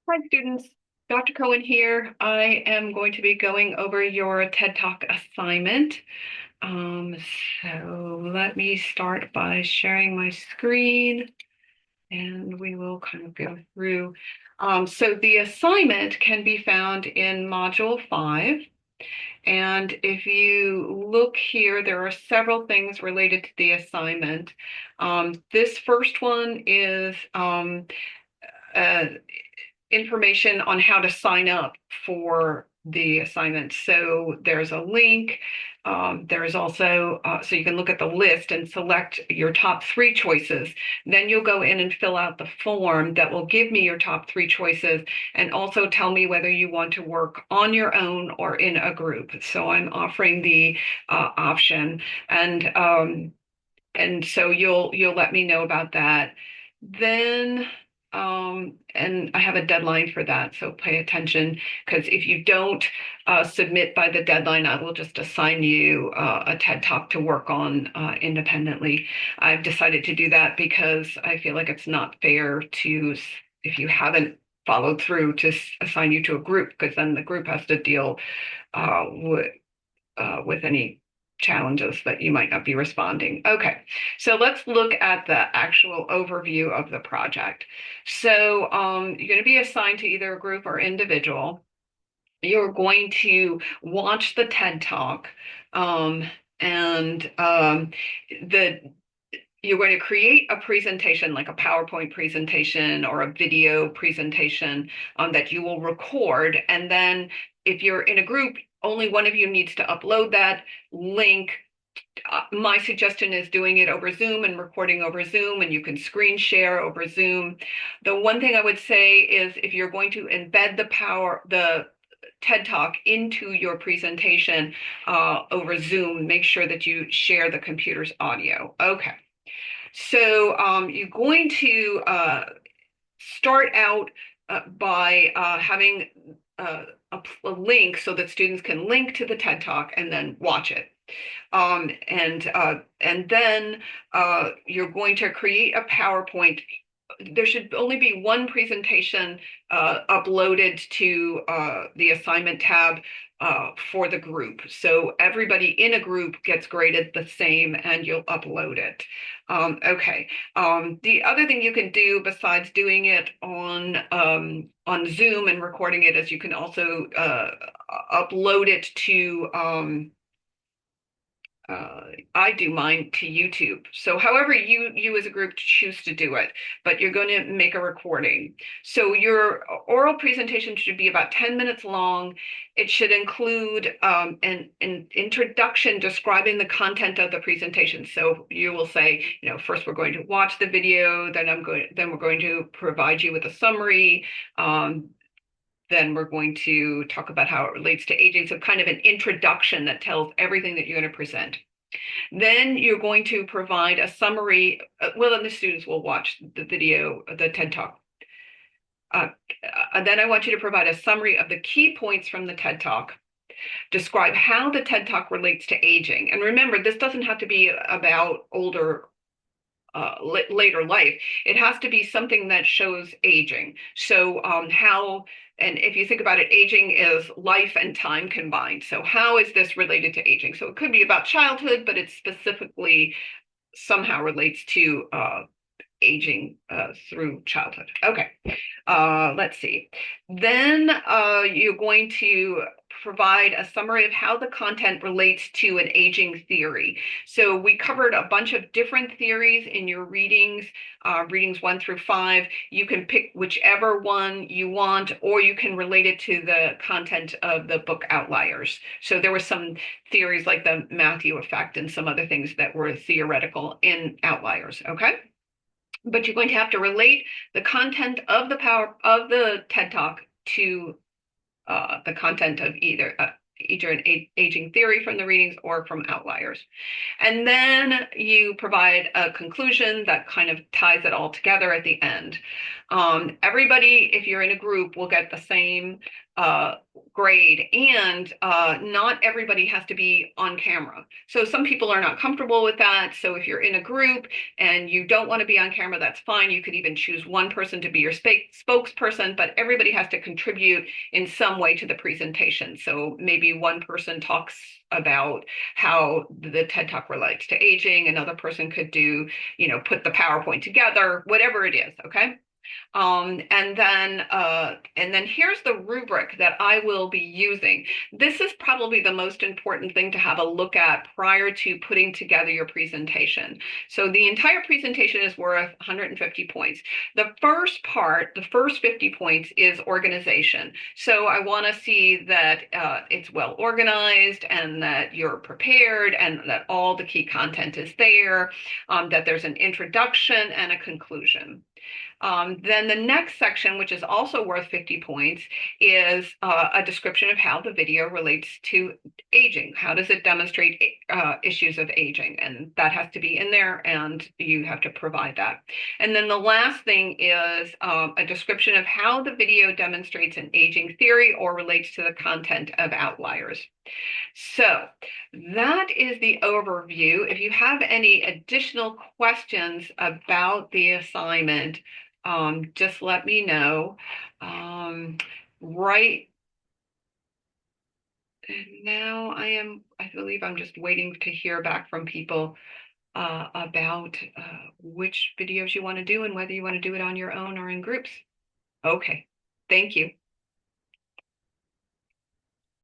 Hi, students. Dr. Cohen here. I am going to be going over your TED Talk assignment. Um, so let me start by sharing my screen and we will kind of go through. So the assignment can be found in Module 5. And if you look here, there are several things related to the assignment. This first one is uh, information on how to sign up for the assignment. So there's a link. There's also, so you can look at the list and select your top three choices. Then you'll go in and fill out the form that will give me your top three choices and also tell me whether you want to work on your own or in a group. So I'm offering the option, and so you'll let me know about that. Then and I have a deadline for that, so pay attention because if you don't submit by the deadline, I will just assign you a TED Talk to work on independently. I've decided to do that because I feel like it's not fair to, if you haven't followed through, to assign you to a group because then the group has to deal uh, with with any challenges that you might not be responding. Okay, so let's look at the actual overview of the project. So you're going to be assigned to either a group or individual. You're going to watch the TED Talk, and the you're going to create a presentation, like a PowerPoint presentation or a video presentation, that you will record. And then if you're in a group, only one of you needs to upload that link. My suggestion is doing it over Zoom and recording over Zoom, and you can screen share over Zoom. The one thing I would say is if you're going to embed the TED Talk into your presentation over Zoom, make sure that you share the computer's audio. Okay. So you're going to start out by having a link so that students can link to the TED Talk and then watch it. And then you're going to create a PowerPoint. There should only be one presentation uploaded to the assignment tab for the group. So everybody in a group gets graded the same and you'll upload it. Okay. The other thing you can do besides doing it on Zoom and recording it is you can also upload it to I do mine to YouTube. So however you as a group choose to do it, but you're going to make a recording. So your oral presentation should be about 10 minutes long. It should include an introduction describing the content of the presentation. So you will say, first we're going to watch the video, then we're going to provide you with a summary. Then we're going to talk about how it relates to aging. So kind of an introduction that tells everything that you're going to present. Then you're going to provide a summary. Well, then the students will watch the video, the TED Talk. Then I want you to provide a summary of the key points from the TED Talk. Describe how the TED Talk relates to aging. And remember, this doesn't have to be about later life. It has to be something that shows aging. So and if you think about it, aging is life and time combined. So how is this related to aging? So it could be about childhood, but it specifically somehow relates to aging through childhood. Okay, let's see. Then you're going to provide a summary of how the content relates to an aging theory. So we covered a bunch of different theories in your readings, readings 1 through 5. You can pick whichever one you want, or you can relate it to the content of the book Outliers. So there were some theories like the Matthew effect and some other things that were theoretical in Outliers, okay? But you're going to have to relate the content of the TED Talk to the content of either an aging theory from the readings or from Outliers. And then you provide a conclusion that kind of ties it all together at the end. Everybody, if you're in a group, will get the same uh, grade, and not everybody has to be on camera. So some people are not comfortable with that. So if you're in a group and you don't want to be on camera, that's fine. You could even choose one person to be your spokesperson, but everybody has to contribute in some way to the presentation. So maybe one person talks about how the TED Talk relates to aging. Another person could do, put the PowerPoint together, whatever it is. Okay. And then here's the rubric that I will be using. This is probably the most important thing to have a look at prior to putting together your presentation. So the entire presentation is worth 150 points. The first part, the first 50 points, is organization. So I want to see that it's well organized and that you're prepared and that all the key content is there, that there's an introduction and a conclusion. Then the next section, which is also worth 50 points, is a description of how the video relates to aging. How does it demonstrate issues of aging? And that has to be in there, and you have to provide that. And then the last thing is a description of how the video demonstrates an aging theory or relates to the content of outliers. So that is the overview. If you have any additional questions about the assignment, just let me know. Right now, I believe I'm just waiting to hear back from people about which videos you want to do and whether you want to do it on your own or in groups. Okay, thank you.